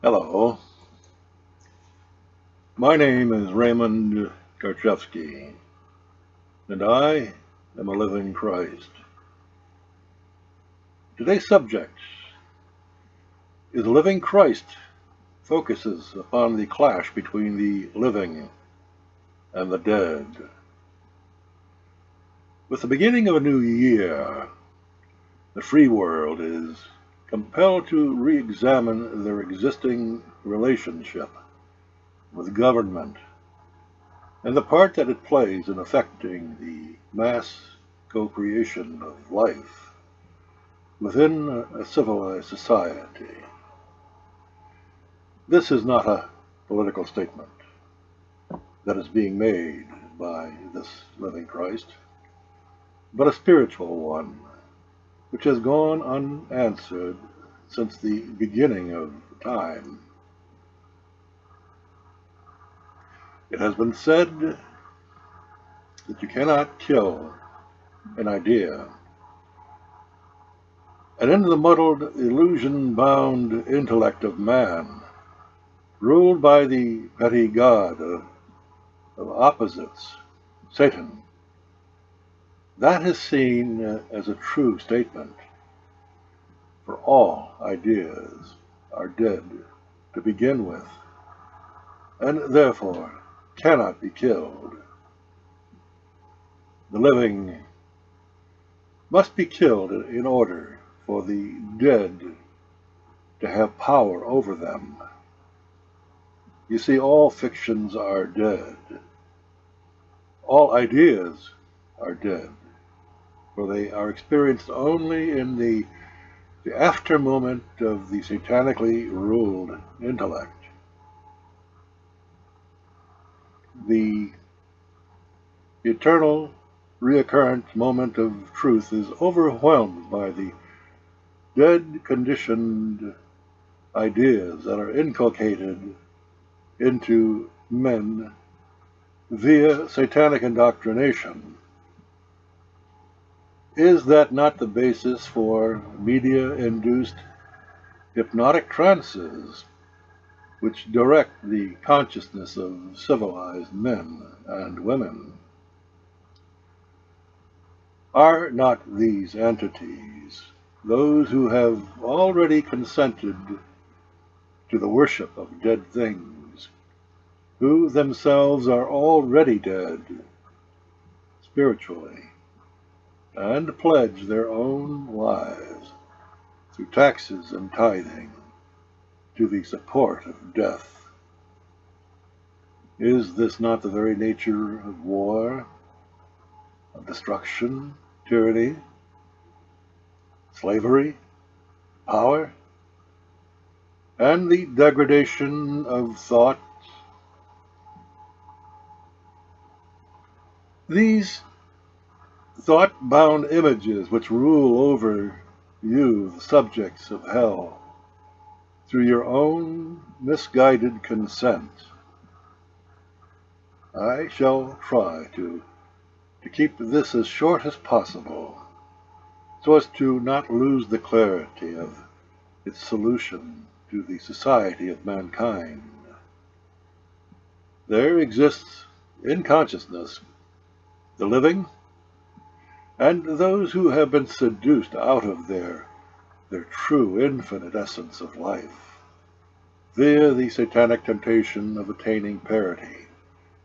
Hello, my name is Raymond Karchevsky, and I am a living Christ. Today's subject is a living Christ focuses upon the clash between the living and the dead. With the beginning of a new year, the free world is compelled to re-examine their existing relationship with government and the part that it plays in affecting the mass co-creation of life within a civilized society. This is not a political statement that is being made by this living Christ, but a spiritual one, which has gone unanswered since the beginning of time. It has been said that you cannot kill an idea, and in the muddled, illusion-bound intellect of man, ruled by the petty god of opposites, Satan, that is seen as a true statement, for all ideas are dead to begin with, and therefore cannot be killed. The living must be killed in order for the dead to have power over them. You see, all fictions are dead. All ideas are dead, for they are experienced only in the after moment of the satanically ruled intellect. The eternal, reoccurrent moment of truth is overwhelmed by the dead, conditioned ideas that are inculcated into men via satanic indoctrination. Is that not the basis for media-induced hypnotic trances which direct the consciousness of civilized men and women? Are not these entities those who have already consented to the worship of dead things, who themselves are already dead spiritually, and pledge their own lives through taxes and tithing to the support of death? Is this not the very nature of war, of destruction, tyranny, slavery, power, and the degradation of thought? These thought-bound images which rule over you, the subjects of hell, through your own misguided consent. I shall try to keep this as short as possible, so as to not lose the clarity of its solution to the society of mankind. There exists in consciousness the living and those who have been seduced out of their true infinite essence of life via the satanic temptation of attaining parity,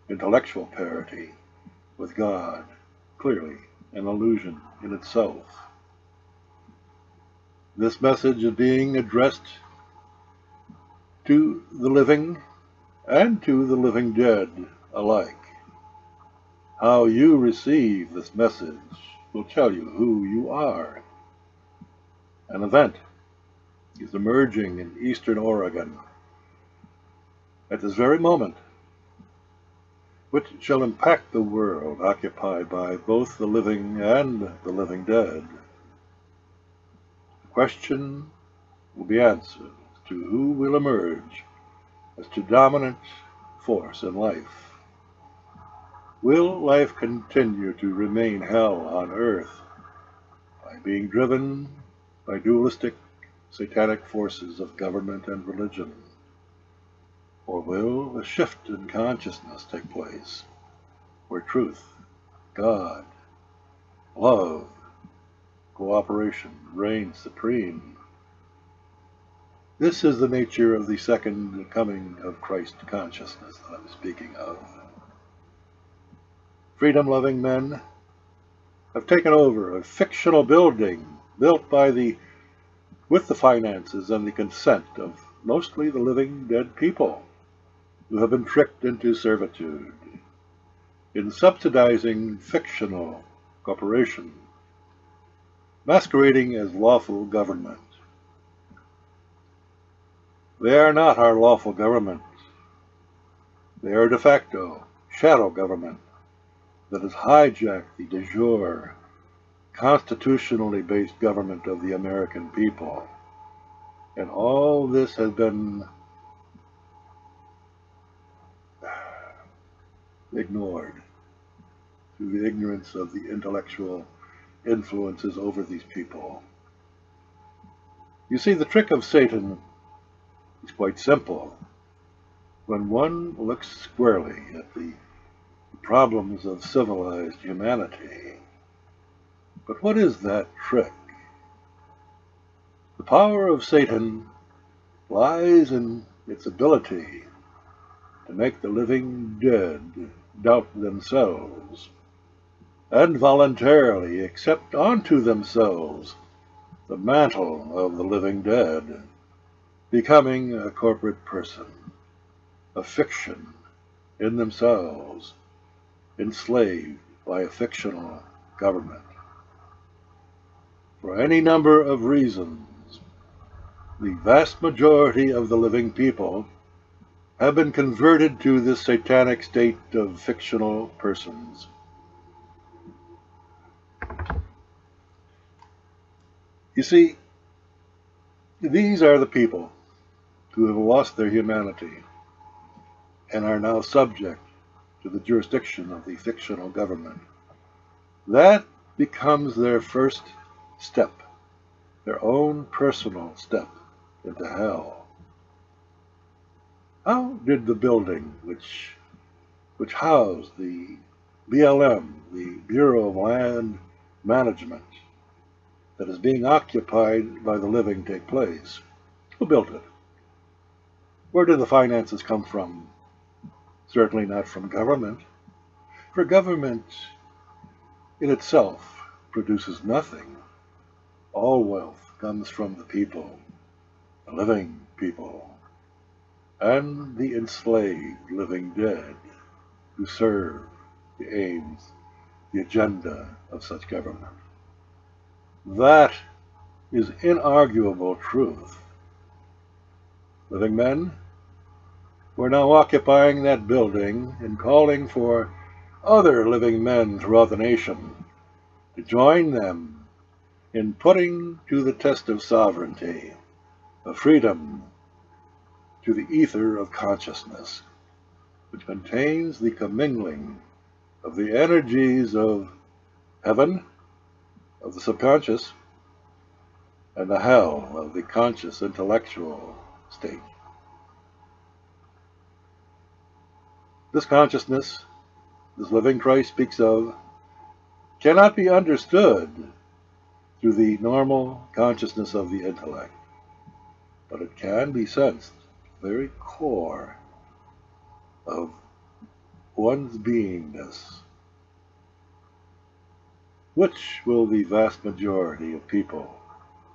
intellectual parity with God, clearly an illusion in itself. This message is being addressed to the living and to the living dead alike. How you receive this message will tell you who you are. An event is emerging in eastern Oregon at this very moment, which shall impact the world occupied by both the living and the living dead. The question will be answered as to who will emerge as the dominant force in life. Will life continue to remain hell on earth by being driven by dualistic, satanic forces of government and religion? Or will a shift in consciousness take place, where truth, God, love, cooperation reigns supreme? This is the nature of the second coming of Christ consciousness that I'm speaking of. Freedom-loving men have taken over a fictional building built with the finances and the consent of mostly the living dead people who have been tricked into servitude in subsidizing fictional corporation masquerading as lawful government. They are not our lawful government. They are de facto shadow government that has hijacked the de jure, constitutionally based government of the American people. And all this has been ignored through the ignorance of the intellectual influences over these people. You see, the trick of Satan is quite simple. When one looks squarely at the problems of civilized humanity. But what is that trick? The power of Satan lies in its ability to make the living dead doubt themselves and voluntarily accept onto themselves the mantle of the living dead, becoming a corporate person, a fiction in themselves, enslaved by a fictional government. For any number of reasons, the vast majority of the living people have been converted to this satanic state of fictional persons. You see, these are the people who have lost their humanity and are now subject to the jurisdiction of the fictional government. That becomes their first step, their own personal step into hell. How did the building which housed the BLM, the Bureau of Land Management, that is being occupied by the living take place? Who built it? Where did the finances come from? Certainly not from government, for government in itself produces nothing. All wealth comes from the people, the living people, and the enslaved living dead who serve the aims, the agenda of such government. That is inarguable truth. Living men, we're now occupying that building and calling for other living men throughout the nation to join them in putting to the test of sovereignty, of freedom, to the ether of consciousness, which contains the commingling of the energies of heaven, of the subconscious, and the hell of the conscious intellectual state. This consciousness, this living Christ speaks of, cannot be understood through the normal consciousness of the intellect, but it can be sensed at the very core of one's beingness. Which will the vast majority of people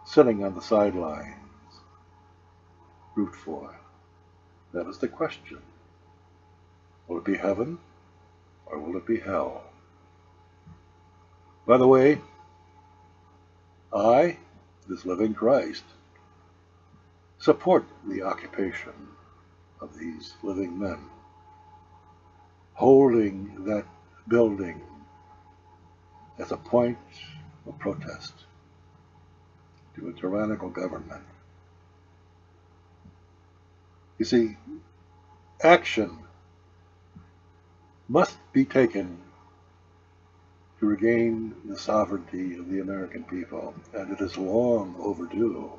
sitting on the sidelines root for? That is the question. Will it be heaven or will it be hell? By the way, I, this living Christ, support the occupation of these living men, holding that building as a point of protest to a tyrannical government. You see, action must be taken to regain the sovereignty of the American people, and it is long overdue.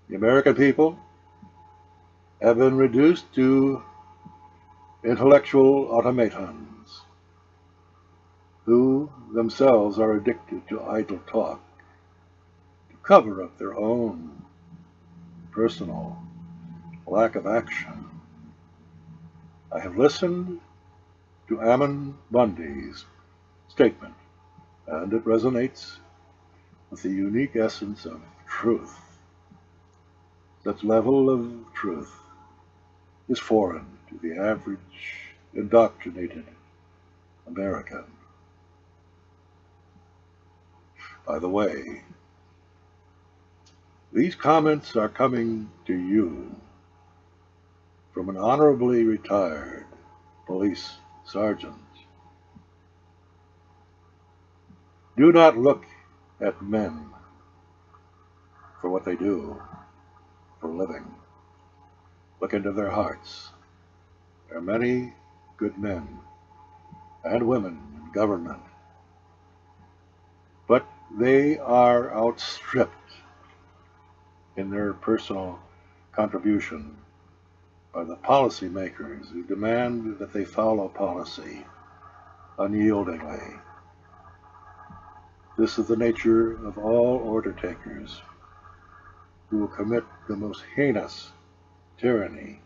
The American people have been reduced to intellectual automatons who themselves are addicted to idle talk to cover up their own personal lack of action. I have listened to Ammon Bundy's statement, and it resonates with the unique essence of truth. That level of truth is foreign to the average indoctrinated American. By the way, these comments are coming to you from an honorably retired police sergeant. Do not look at men for what they do for a living. Look into their hearts. There are many good men and women in government, but they are outstripped in their personal contribution by the policymakers who demand that they follow policy unyieldingly. This is the nature of all order takers who will commit the most heinous tyranny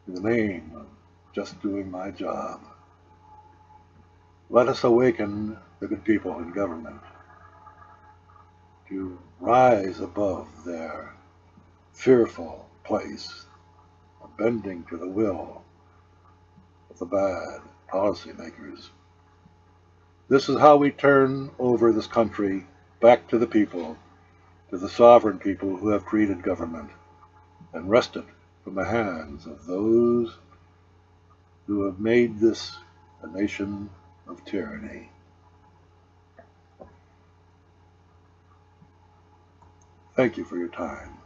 in the name of just doing my job. Let us awaken the good people in government to rise above their fearful place of bending to the will of the bad policymakers. This is how we turn over this country back to the people, to the sovereign people who have created government and wrest it from the hands of those who have made this a nation of tyranny. Thank you for your time.